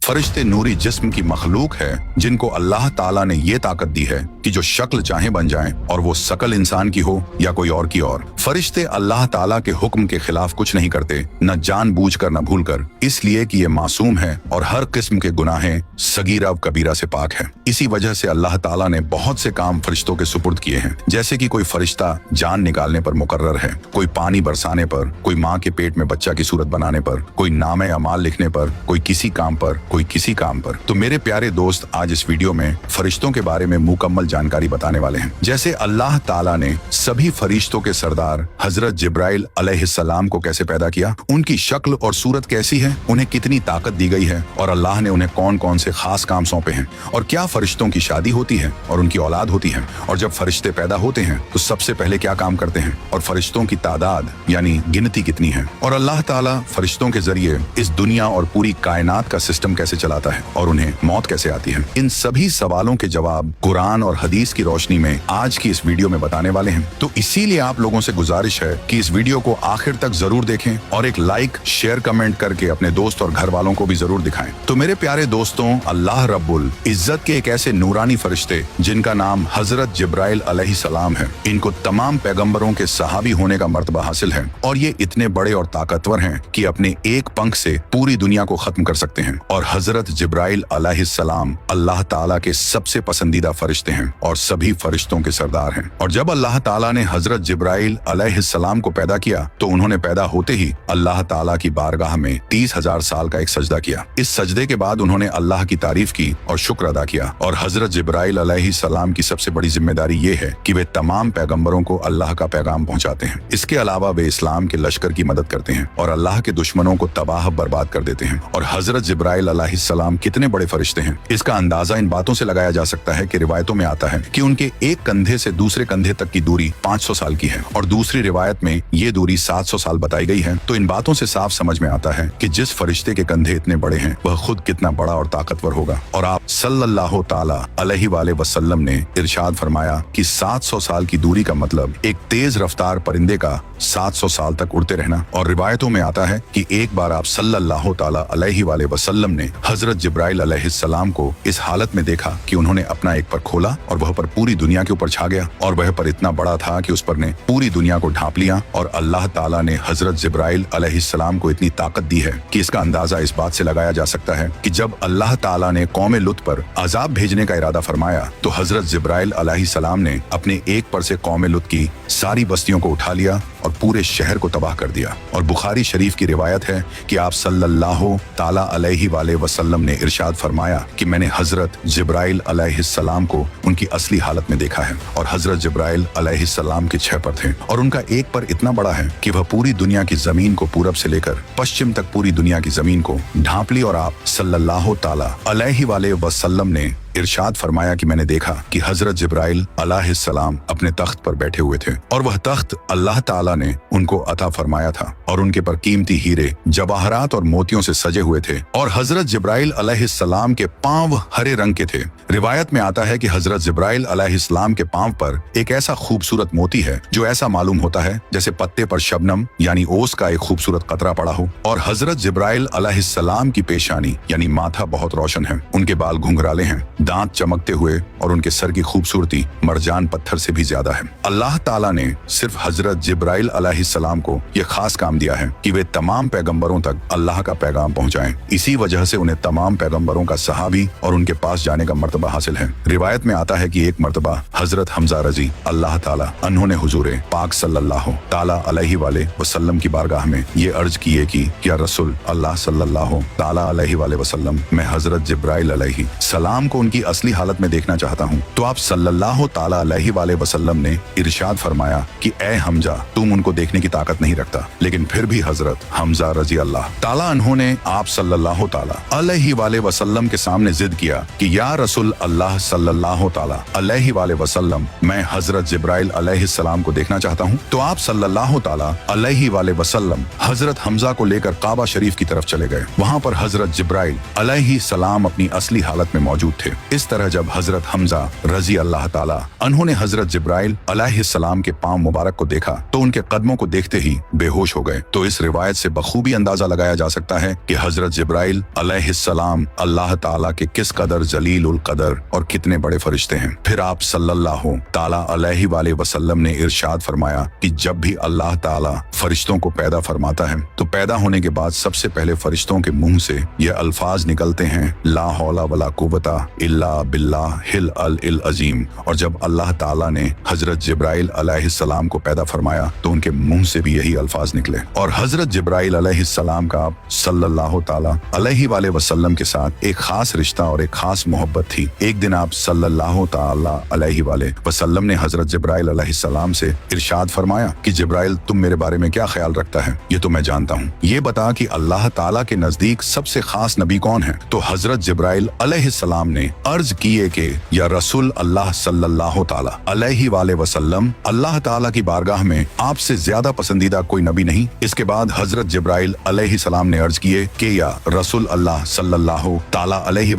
फरिश्ते नूरी जिस्म की मखलूक है जिनको अल्लाह ताला ने ये ताकत दी है कि जो शक्ल चाहे बन जाएं, और वो शकल इंसान की हो या कोई और की और। फरिश्ते अल्लाह ताला के हुक्म के खिलाफ कुछ नहीं करते, न जानबूझकर न भूलकर, इसलिए कि ये मासूम है और हर किस्म के गुनाहें सगीरा व कबीरा से पाक है। इसी वजह से अल्लाह ताला ने बहुत से काम फरिश्तों के सुपुर्द किए हैं, जैसे कि कोई फरिश्ता जान निकालने पर मुकर्रर है, कोई पानी बरसाने पर, कोई माँ के पेट में बच्चा की सूरत बनाने पर, कोई नामे अमाल लिखने पर, कोई किसी काम पर, कोई किसी काम पर। तो मेरे प्यारे दोस्त, आज इस वीडियो में फरिश्तों के बारे में मुकम्मल जानकारी बताने वाले हैं। जैसे अल्लाह ताला ने सभी फरिश्तों के सरदार हजरत जिब्राइल अलैहिस्सलाम को कैसे पैदा किया, उनकी शक्ल और सूरत कैसी है, उन्हें कितनी ताकत दी गई है, और अल्लाह ने उन्हें कौन कौन से खास काम सौंपे हैं, और क्या फरिश्तों की शादी होती है और उनकी औलाद होती है, और जब फरिश्ते पैदा होते हैं तो सबसे पहले क्या काम करते हैं, और फरिश्तों की तादाद यानी गिनती कितनी है, और अल्लाह ताला फरिश्तों के जरिए इस दुनिया और पूरी कायनात का सिस्टम कैसे चलाता है, और उन्हें मौत कैसे आती है। इन सभी सवालों के जवाब कुरान और हदीस की रोशनी में आज की इस वीडियो में बताने वाले हैं। तो इसीलिए आप लोगों से गुजारिश है कि इस वीडियो को आखिर तक जरूर देखें और एक लाइक शेयर कमेंट करके अपने दोस्त और घर वालों को भी जरूर दिखाएं। तो मेरे प्यारे दोस्तों, अल्लाह रब्बुल इज्जत के एक ऐसे नूरानी फरिश्ते जिनका नाम हजरत जिब्राइल अलैहिस्सलाम है, इनको तमाम पैगंबरों के सहाबी होने का मर्तबा हासिल है, और ये इतने बड़े और ताकतवर हैं कि अपने एक पंख से पूरी दुनिया को खत्म कर सकते हैं। और हजरत जिब्राइल अलैहिस्सलाम अल्लाह ताला के सबसे पसंदीदा फरिश्ते हैं और सभी फरिश्तों के सरदार हैं। और जब अल्लाह ताला ने हजरत जिब्राइल अलैहिस्सलाम को पैदा किया तो उन्होंने पैदा होते ही अल्लाह ताला की बारगाह में 30,000 साल का एक सजदा किया। इस सजदे के बाद उन्होंने अल्लाह की तारीफ की और शुक्र अदा किया। और हजरत जिब्राइल अलैहिस्सलाम की सबसे बड़ी जिम्मेदारी ये है कि वे तमाम पैगंबरों को अल्लाह का पैगाम पहुंचाते हैं। इसके अलावा वे इस्लाम के लश्कर की मदद करते हैं और अल्लाह के दुश्मनों को तबाह बर्बाद कर देते हैं। और हजरत जिब्राइल अलैहिस्सलाम कितने बड़े फरिश्ते हैं, इसका अंदाजा इन बातों से लगाया जा सकता है कि रिवायतों में आता है कि उनके एक कंधे से दूसरे कंधे तक की दूरी 500 साल की है, और दूसरी रिवायत में ये दूरी 700 साल बताई गई है। तो इन बातों से साफ समझ में आता है कि जिस फरिश्ते के कंधे इतने बड़े हैं वह खुद कितना बड़ा और ताकतवर होगा। और आप सल्लल्लाहु ताला अलैहि वसल्लम ने इरशाद फरमाया कि 700 साल की दूरी का मतलब एक तेज रफ्तार परिंदे का 700 साल तक उड़ते रहना। और रिवायतों में आता है कि एक बार आप सल्लल्लाहु ताला अलैहि वसल्लम ने हजरत जिब्राइल अलैहिस्सलाम को इस हालत में देखा कि उन्होंने अपना एक पर खोला और वह पर पूरी दुनिया के ऊपर छा गया, और वह पर इतना बड़ा था कि उस पर ने पूरी दुनिया को ढांप लिया। और अल्लाह ताला ने हजरत जिब्राइल अलैहिस्सलाम को इतनी ताकत दी है कि इसका अंदाजा इस बात से लगाया जा सकता है कि जब अल्लाह ताला ने कौम लुत पर अजाब भेजने का इरादा फरमाया तो हजरत जिब्राइल अलैहिस्सलाम ने अपने एक पर से कौम लुत की सारी बस्तियों को उठा लिया और पूरे शहर को तबाह कर दिया। और बुखारी शरीफ की रिवायत है कि आप सल्लल्लाहु ताला अलैहि वसल्लम ने इरशाद फरमाया कि मैंने हजरत जिब्राइल अलैहिस्सलाम को उनकी असली हालत में देखा है, और हजरत जिब्राइल अलैहिस्सलाम के 6 पर थे, और उनका एक पर इतना बड़ा है कि वह पूरी दुनिया की जमीन को पूरब से लेकर पश्चिम तक पूरी दुनिया की जमीन को ढांप ली। और आप सल्लल्लाहु ताला अलैहि वसल्लम ने इरशाद फरमाया कि मैंने देखा कि हजरत जिब्राइल अलैहिस्सलाम अपने तख्त पर बैठे हुए थे, और वह तख्त अल्लाह ताला ने उनको अता फरमाया था, और उनके पर कीमती हीरे, जवाहरात और मोतियों से सजे हुए थे। और हजरत जिब्राइल अलैहिस्सलाम के पांव हरे रंग के थे। रिवायत में आता है कि हजरत जिब्राइल अलैहिस्सलाम के पांव पर एक ऐसा खूबसूरत मोती है जो ऐसा मालूम होता है जैसे पत्ते पर शबनम यानी ओस का एक खूबसूरत कतरा पड़ा हो। और हजरत जिब्राइल अलैहिस्सलाम की पेशानी यानी माथा बहुत रोशन है, उनके बाल घुंघराले हैं, दांत चमकते हुए, और उनके सर की खूबसूरती मरजान पत्थर से भी ज्यादा है। अल्लाह ताला ने सिर्फ हजरत जिब्राइल अलैहिस्सलाम को यह खास काम दिया है कि वे तमाम पैगंबरों तक अल्लाह का पैगाम पहुंचाएं। इसी वजह से उन्हें तमाम पैगंबरों का सहाबी और उनके पास जाने का मर्तबा हासिल है। रिवायत में आता है कि एक मर्तबा हजरत हमजा रजी अल्लाह ताला अन्होंने हुजूरे पाक सल्लल्लाहु ताला अलैहि वसल्लम की बारगाह में ये अर्ज किए कि या रसूल अल्लाह सल्लल्लाहु ताला अलैहि वसल्लम, मैं हजरत जिब्राइल अलैहि सलाम को उनकी असली हालत में देखना चाहता हूँ। तो आप सल्लल्लाहु ताला अलैहि वसल्लम ने इरशाद फरमाया कि ए हमजा, तुम उनको देखने की ताकत नहीं रखता। लेकिन फिर भी हजरत हमजा रजी अल्लाह ताला अन्होंने आप सल्लल्लाहु ताला अलैहि वसल्लम के सामने जिद किया कि या रसूल अल्लाह सल्लल्लाहु ताला अलैहि वसल्लम, मैं हजरत जिब्राइल अलैहिस्सलाम को देखना चाहता हूँ। तो आप सल्लल्लाहु ताला अलैहि वसल्लम हजरत हमजा को लेकर काबा शरीफ की तरफ चले गए। वहाँ पर हजरत जिब्राइल अलैहिस्सलाम अपनी असली हालत में मौजूद थे। इस तरह जब हजरत हमजा रजी अल्लाह ताला उन्होंने हजरत जिब्राइल अलैहिस्सलाम के पांव मुबारक को देखा तो उनके कदमों को देखते ही बेहोश हो गए। तो इस रिवायत से बखूबी अंदाजा लगाया जा सकता है कि हजरत जिब्राइल अलैहिस्सलाम अल्लाह ताला के किस कदर जलील उल कदर और कितने बड़े फरिश्ते हैं। फिर आप सल्लल्लाहु ताला अलैहि वसल्लम ने इरशाद फरमाया कि जब भी अल्लाह ताला फरिश्तों को पैदा फरमाता है तो पैदा होने के बाद सबसे पहले फरिश्तों के मुंह से ये अल्फाज निकलते हैं, ला हौला वला कुव्वता इल्ला बिल्लाहिल अल अजीम। और जब अल्लाह ताला ने हजरत जिब्राइल अलैहिस्सलाम को पैदा फरमाया तो उनके मुंह से भी यही अल्फाज निकले। और हजरत जिब्राइल अलैहिस्सलाम का सल्लल्लाहु ताला अलैहि वसल्लम के साथ एक खास रिश्ता और एक खास मोहब्बत थी। एक दिन आप सल्लल्लाहु ताला अलैहि वसल्लम ने हजरत जिब्राइल अलैहिस्सलाम से इरशाद फरमाया कि जिब्राइल तुम मेरे बारे में क्या ख्याल रखता है, ये तो मैं जानता हूँ, ये बता कि अल्लाह ताला के नजदीक सबसे खास नबी कौन है। तो हजरत जिब्राइल अलैहिस्सलाम ने अर्ज किए कि या रसूल अल्लाह सल्लल्लाहु ताला अलैहि वसल्लम, अल्लाह ताला की बारगाह में आपसे ज्यादा पसंदीदा कोई नबी नहीं। इसके बाद हजरत जिब्राइल अलैहिस्सलाम ने अर्ज किए कि या रसूल अल्लाह सल्लल्लाहु ताला अलैहि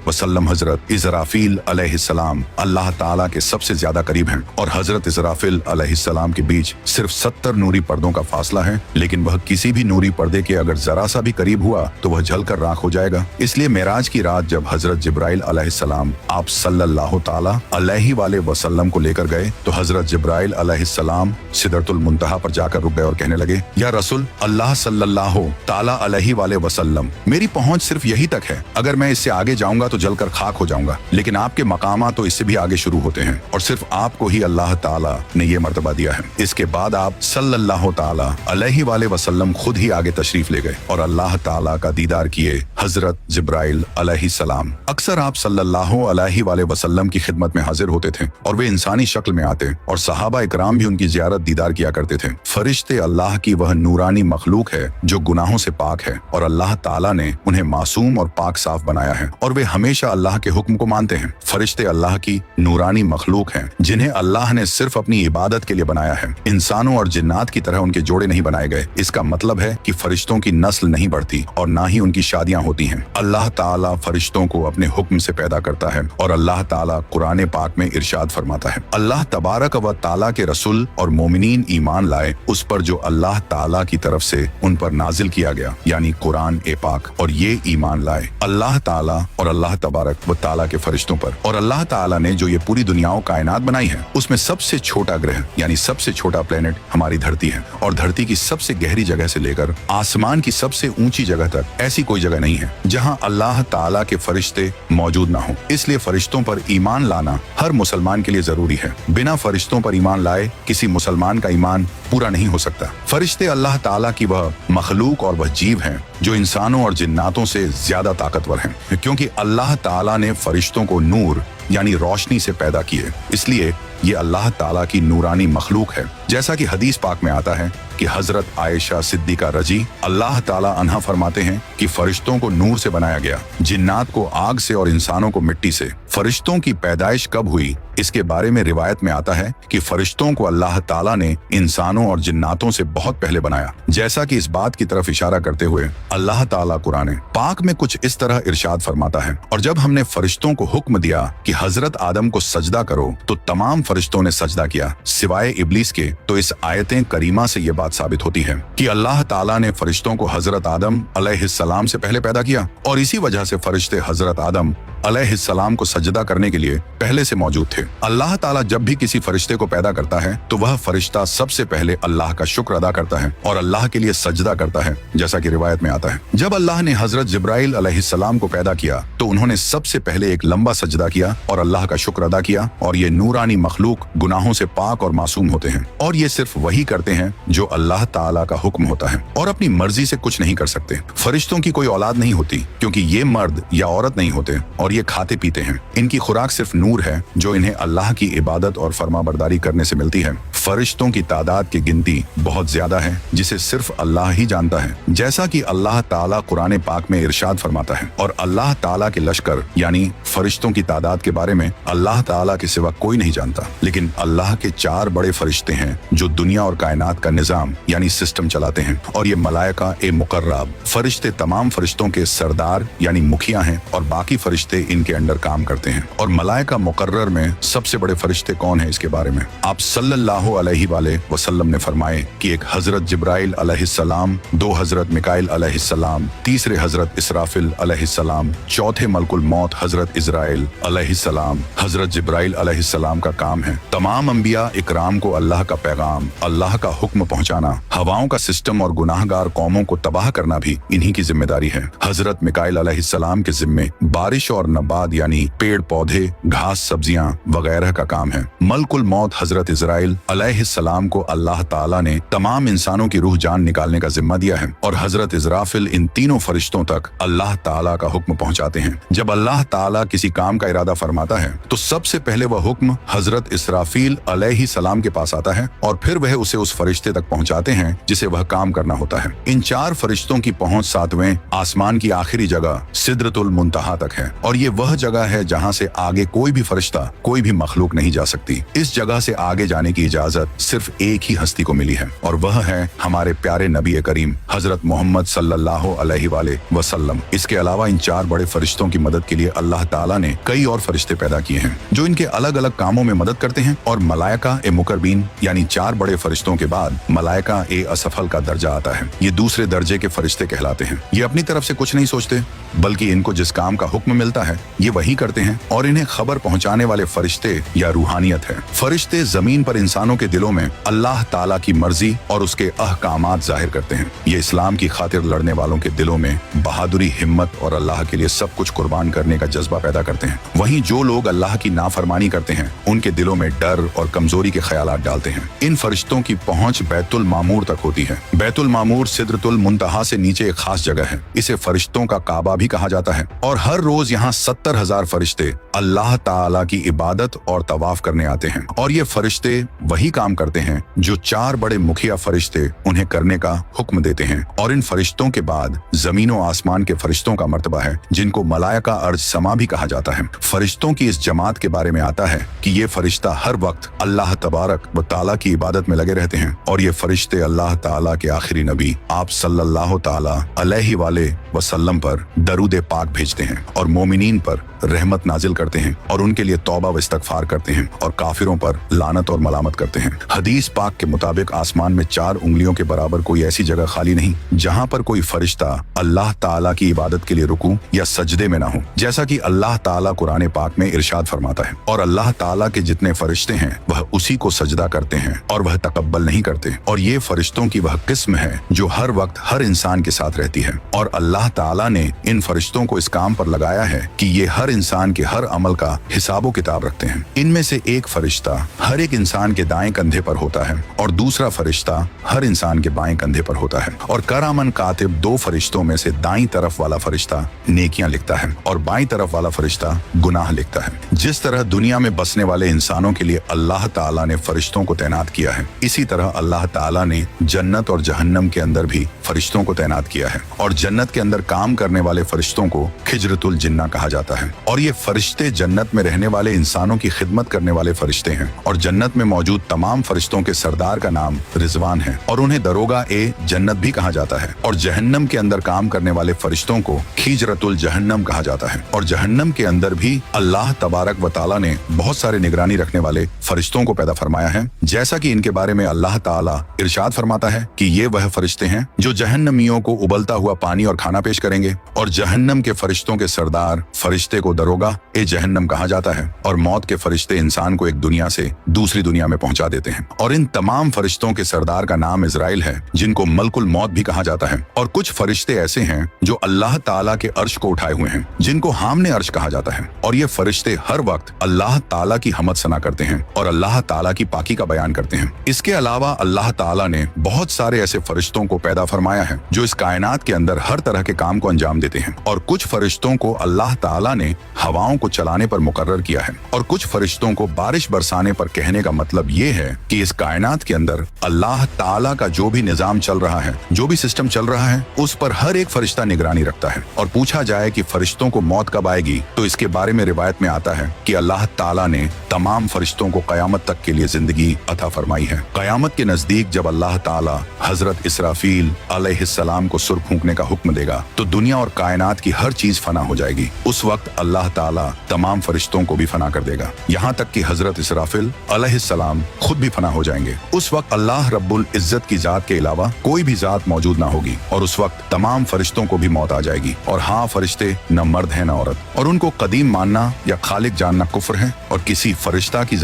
वसल्लम, हजरत इज़राफील अलैहिस्सलाम अल्लाह ताला के सबसे ज्यादा करीब हैं और हजरत इज़राफील अलैहिस्सलाम के बीच सिर्फ 70 नूरी पर्दों का फासला है, लेकिन वह किसी भी नूरी पर्दे के अगर जरा सा भी करीब हुआ तो वह जलकर राख हो जाएगा। इसलिए मेराज की रात जब हजरत जिब्राइल अलैहिस्सलाम आप सल्लल्लाहु ताला अलैहि वसल्लम को लेकर गए तो हजरत जिब्राइल अलैहिस्सलाम सिदरतुल मुंतहा पर जाकर रुक गए और कहने लगे, या रसूल अल्लाह सल्लल्लाहु ताला अलैहि वसल्लम, मेरी पहुंच सिर्फ यही तक है, अगर मैं इससे आगे जाऊंगा तो जलकर खाक हो जाऊंगा, लेकिन आपके मकामा तो इससे भी आगे शुरू होते हैं और सिर्फ आपको ही अल्लाह ताला ने ये मर्तबा दिया है। इसके बाद आप सल्लल्लाहु ताला अलैहि वसल्लम खुद ही आगे तशरीफ ले गए और अल्लाह ताला का दीदार किए हजरत जिब्राइल अलैहिस्सलाम। अक्सर आप सल्लल्लाहु अलैहि वसल्लम की खिदमत में हाजिर होते थे और वे इंसानी शक्ल में आते और सहाबा इकराम भी उनकी ज़ियारत दीदार किया करते थे। फरिश्ते अल्लाह की वह नूरानी मखलूक है जो गुनाहों से पाक है और अल्लाह ताला ने उन्हें मासूम और पाक साफ बनाया है और वे हमेशा अल्लाह के हुक्म को मानते हैं। फरिश्ते अल्लाह की नूरानी मखलूक हैं जिन्हें अल्लाह ने सिर्फ अपनी इबादत के लिए बनाया है। इंसानों और जिन्नात की तरह उनके जोड़े नहीं बनाए गए। इसका मतलब है कि फरिश्तों की नस्ल नहीं बढ़ती और ना ही उनकी शादियां होती हैं। अल्लाह ताला फरिश्तों को अपने हुक्म से पैदा करता है और अल्लाह ताला कुरान पाक में इरशाद फरमाता है, अल्लाह तबारक व ताला के रसूल और मोमिनीन ईमान लाए उस पर जो अल्लाह ताला की तरफ से उन पर नाजिल किया गया, यानी कुरान ए पाक, और ये ईमान लाए अल्लाह ताला और अल्लाह तबारक व ताला के फरिश्तों पर। और अल्लाह ताला ने जो ये पूरी दुनिया कायनात बनाई है उसमें सबसे छोटा ग्रह यानी सबसे छोटा प्लेनेट हमारी धरती है और धरती की सबसे गहरी जगह से लेकर आसमान की सबसे ऊंची जगह तक ऐसी कोई जगह नहीं है जहां अल्लाह ताला के फरिश्ते मौजूद ना हो। इसलिए फरिश्तों पर ईमान लाना हर मुसलमान के लिए जरूरी है। बिना फरिश्तों पर ईमान लाए किसी मुसलमान का ईमान पूरा नहीं हो सकता। फरिश्ते अल्लाह ताला की वह मखलूक और वह जीव हैं जो इंसानों और जिन्नातों से ज्यादा ताकतवर हैं, क्योंकि अल्लाह ताला ने फरिश्तों को नूर यानी रोशनी से पैदा किए, इसलिए ये अल्लाह ताला की नूरानी मखलूक है। जैसा कि हदीस पाक में आता है कि हजरत आयशा सिद्दीका रजी अल्लाह ताला अन्हा फरमाते हैं कि फरिश्तों को नूर से बनाया गया, जिन्नात को आग से और इंसानों को मिट्टी से। फरिश्तों की पैदाइश कब हुई इसके बारे में रिवायत में आता है कि फरिश्तों को अल्लाह ताला ने इंसानों और जिन्नातों से बहुत पहले बनाया, जैसा कि इस बात की तरफ इशारा करते हुए अल्लाह ताला कुरान पाक में कुछ इस तरह इरशाद फरमाता है, और जब हमने फरिश्तों को हुक्म दिया कि हजरत आदम को सजदा करो तो तमाम फरिश्तों ने सजदा किया सिवाय इब्लीस के। तो इस आयतें करीमा से ये बात साबित होती है कि अल्लाह ताला ने फरिश्तों को हजरत आदम अलैहिस्सलाम से पहले पैदा किया और इसी वजह से फरिश्ते हजरत आदम अलैहिस्सलाम को सजदा करने के लिए पहले से मौजूद थे। अल्लाह ताला जब भी किसी फरिश्ते को पैदा करता है तो वह फरिश्ता सबसे पहले अल्लाह का शुक्र अदा करता है और अल्लाह के लिए सजदा करता है, जैसा कि रिवायत में आता है। जब अल्लाह ने हजरत जिब्राइल अलैहिस्सलाम को पैदा किया तो उन्होंने सबसे पहले एक लंबा सजदा किया और अल्लाह का शुक्र अदा किया। और ये नूरानी मखलूक गुनाहों से पाक और मासूम होते हैं और ये सिर्फ वही करते हैं जो अल्लाह ताला का हुक्म होता है और अपनी मर्जी से कुछ नहीं कर सकते। फरिश्तों की कोई औलाद नहीं होती क्योंकि ये मर्द या औरत नहीं होते और ये खाते पीते हैं। इनकी खुराक सिर्फ नूर है जो इन्हें अल्लाह की इबादत और फरमाबरदारी करने से मिलती है। फरिश्तों की तादाद की गिनती बहुत ज्यादा है जिसे सिर्फ अल्लाह ही जानता है। जैसा कि अल्लाह ताला कुरान पाक में इरशाद फरमाता है, और अल्लाह ताला के लश्कर यानी फरिश्तों की तादाद के बारे में अल्लाह ताला के सिवा कोई नहीं जानता। लेकिन अल्लाह के 4 बड़े फरिश्ते हैं जो दुनिया और कायनात का निजाम यानी सिस्टम चलाते हैं, और ये मलाइका ए मुकर्रब फरिश्ते तमाम फरिश्तों के सरदार यानी मुखिया हैं, और बाकी फरिश्ते इनके अंडर काम करते हैं। और मलाइका मुकर्रर में सबसे बड़े फरिश्ते कौन है, इसके बारे में आप सल्लल्लाहु अलैहि वसल्लम ने फरमाए कि एक हजरत जिब्राइल अलैहिस्सलाम, 2 हजरत मिकाइल अलैहिस्सलाम, तीसरे हजरत इसराफिल अलैहिस्सलाम, चौथे मलकुल मौत हजरत इजराइल अलैहिस्सलाम। हजरत जिब्राइल अलैहिस्सलाम का काम है तमाम अंबिया इकराम को अल्लाह का पैगाम, अल्लाह का हुक्म पहुंचाना, हवाओं का सिस्टम और गुनाहगार कौमों को तबाह करना भी इन्हीं की जिम्मेदारी है। हजरत मिकाइल अलैहिस्सलाम के जिम्मे बारिश और नबात यानी पेड़ पौधे, घास, सब्जियां वगैरह का काम है। मलकुल मौत हजरत इजराइल अलैहिस्सलाम को अल्लाह ताला ने तमाम इंसानों की रूह जान निकालने का जिम्मा दिया है, और हजरत इजराफिल इन तीनों फरिश्तों तक अल्लाह ताला का हुक्म पहुंचाते हैं। जब अल्लाह ताला किसी काम का इरादा फरमाता है तो सबसे पहले वह हुक्म हजरत इसराफिल अलैहिस्सलाम के पास आता है, और फिर वह उसे उस फरिश्ते तक पहुंचाते हैं जिसे वह काम करना होता है। इन 4 फरिश्तों की पहुंच 7वें आसमान की आखिरी जगह सिदरतुल मुंतहा तक है, और ये वह जगह है जहां से आगे कोई भी फरिश्ता, कोई भी मखलूक नहीं जा सकती। इस जगह से आगे जाने की इजाजत सिर्फ एक ही हस्ती को मिली है, और वह है हमारे प्यारे नबी करीम हजरत मोहम्मद सल्लल्लाहु अलैहि वसल्लम। इसके अलावा इन 4 बड़े फरिश्तों की मदद के लिए अल्लाह ताला ने कई और फरिश्ते पैदा किए हैं जो इनके अलग अलग कामों में मदद करते हैं। और मलाइका ए मुकर्रबीन यानी 4 बड़े फरिश्तों के बाद मलाइका ए असफल का दर्जा आता है। ये दूसरे दर्जे के फरिश्ते कहलाते हैं। ये अपनी तरफ से कुछ नहीं सोचते, बल्कि इनको जिस काम का हुक्म मिलता है ये वही करते हैं, और इन्हें खबर पहुंचाने वाले फरिश्ते या रूहानियत है। फरिश्ते जमीन पर इंसानों के दिलों में अल्लाह ताला की मर्जी और उसके अहकामात जाहिर करते हैं। ये इस्लाम की खातिर लड़ने वालों के दिलों में बहादुरी, हिम्मत और अल्लाह के लिए सब कुछ कुर्बान करने का जज्बा पैदा करते हैं। वहीं जो लोग अल्लाह की नाफरमानी करते हैं उनके दिलों में डर और कमजोरी के ख्यालात डालते हैं। इन फरिश्तों की पहुंच बैतुल मामूर तक होती है। बैतुल मामूर सिदरतुल मुंतहा से नीचे एक खास जगह है। इसे फरिश्तों का काबा भी कहा जाता है, और हर रोज यहाँ 70,000 फरिश्ते अल्लाह ताला की इबादत और तवाफ करने आते हैं। और ये फरिश्ते वही काम करते हैं जो 4 बड़े मुखिया फरिश्ते उन्हें करने का हुक्म देते हैं। और इन फरिश्तों के बाद जमीन और आसमान के फरिश्तों का मर्तबा है, जिनको मलाइका अर्ज समा भी कहा जाता है। फरिश्तों की इस जमात के बारे में आता है कि ये फरिश्ता हर वक्त अल्लाह तबारक व ताला की इबादत में लगे रहते हैं, और ये फरिश्ते अल्लाह ताला के आखिरी नबी आप सल्लल्लाहु ताला अलैहि वसल्लम पर दरूद पाक भेजते हैं, और मोमिनीन पर रहमत नाजिल करते हैं, और उनके लिए तौबा व इस्तगफार करते हैं, और काफिरों पर लानत और मलामत करते हैं। हदीस पाक के मुताबिक आसमान में 4 उंगलियों के बराबर कोई ऐसी जगह खाली नहीं जहां पर कोई फरिश्ता अल्लाह ताला की इबादत के लिए रुकू या सजदे में ना हो, जैसा कि अल्लाह ताला कुरान पाक में इरशाद फरमाता है। और अल्लाह ताला के जितने फरिश्ते हैं वह उसी को सजदा करते हैं, और वह तकब्बल नहीं करते। और ये फरिश्तों की वह किस्म है जो हर वक्त हर इंसान के साथ रहती है, और अल्लाह ताला ने इन फरिश्तों को इस काम पर लगाया है कि ये हर इंसान के हर अमल का हिसाबो किताब रखते हैं। इनमें से एक फरिश्ता हर एक इंसान के दाएं कंधे पर होता है, और दूसरा फरिश्ता हर इंसान के बाएं कंधे पर होता है। और करामन कातिब 2 फरिश्तों में से दाईं तरफ वाला फरिश्ता नेकियां लिखता है, और बाईं तरफ वाला फरिश्ता गुनाह लिखता है। जिस तरह दुनिया में बसने वाले इंसानों के लिए अल्लाह ताला ने फरिश्तों को तैनात किया है, इसी तरह अल्लाह ताला ने जन्नत और जहन्नम के अंदर भी फरिश्तों को तैनात किया है। और जन्नत के अंदर काम करने वाले फरिश्तों को खिजरतुल जिन्ना कहा जाता है। और ये फरिश्ते जन्नत में रहने वाले इंसानों की खिदमत करने वाले फरिश्ते हैं। और जन्नत में मौजूद तमाम फरिश्तों के सरदार का नाम रिजवान है, और उन्हें दरोगा ए जन्नत भी कहा जाता है। और जहन्नम के अंदर काम करने वाले फरिश्तों को खिजरतुल जहन्नम कहा जाता है। और जहन्नम के अंदर भी अल्लाह तबारक व ताला ने बहुत सारे निगरानी रखने वाले फरिश्तों को पैदा फरमाया है, जैसा कि इनके बारे में अल्लाह ताला इरशाद फरमाता है कि ये वह फरिश्ते हैं जो जहन्नमियों को उबलता हुआ पानी और खाना पेश करेंगे। और जहन्नम के फरिश्तों के सरदार फरिश्ते को दरोगा ए जहन्नम कहा जाता है। और मौत के फरिश्ते इंसान को एक दुनिया से दूसरी दुनिया में पहुंचा देते हैं। और इन तमाम फरिश्तों के सरदार का नाम इजराइल है, जिनको मलकुल मौत भी कहा जाता है। और कुछ फरिश्ते ऐसे हैं जो अल्लाह ताला के अर्श को उठाए हुए हैं, जिनको हामने अर्श कहा जाता है। और ये फरिश्ते हर वक्त अल्लाह ताला की हमद सना करते हैं और अल्लाह ताला की पाकी का बयान करते हैं। इसके अलावा अल्लाह ताला ने बहुत सारे ऐसे फरिश्तों को पैदा फरमाया है जो इस कायनात के अंदर हर तरह के काम को अंजाम देते हैं। और कुछ फरिश्तों को अल्लाह ताला ने हवाओं को चलाने पर मुकर्रर किया है, और कुछ फरिश्तों को बारिश बरसाने पर कहने का मतलब ये ये है कि इस कायनात के अंदर अल्लाह ताला का जो भी निजाम चल रहा है, जो भी सिस्टम चल रहा है, उस पर हर एक फरिश्ता निगरानी रखता है। और पूछा जाए कि फरिश्तों को मौत कब आएगी, तो इसके बारे में रिवायत में आता है कि अल्लाह ताला ने तमाम फरिश्तों को कयामत तक के लिए जिंदगी अता फरमाई है। कयामत के नजदीक जब अल्लाह ताला हजरत इसराफील अलैहिस्सलाम को सुर फूंकने का हुक्म देगा तो दुनिया और कायनात की हर चीज फना हो जाएगी। उस वक्त अल्लाह ताला तमाम फरिश्तों को भी फना कर देगा, यहाँ तक कि हजरत इसराफील अलैहिस्सलाम खुद भी फना हो जाएंगे। उस वक्त अल्लाह रब्बुल इज्जत की जात के अलावा कोई भी जात मौजूद ना होगी और उस वक्त तमाम फरिश्तों को भी मौत आ जाएगी। और हाँ, फरिश्ते न मर्द है न औरत, और उनको कदीम मानना या खालिक जानना कुफ्र है और किसी फरिश्ता की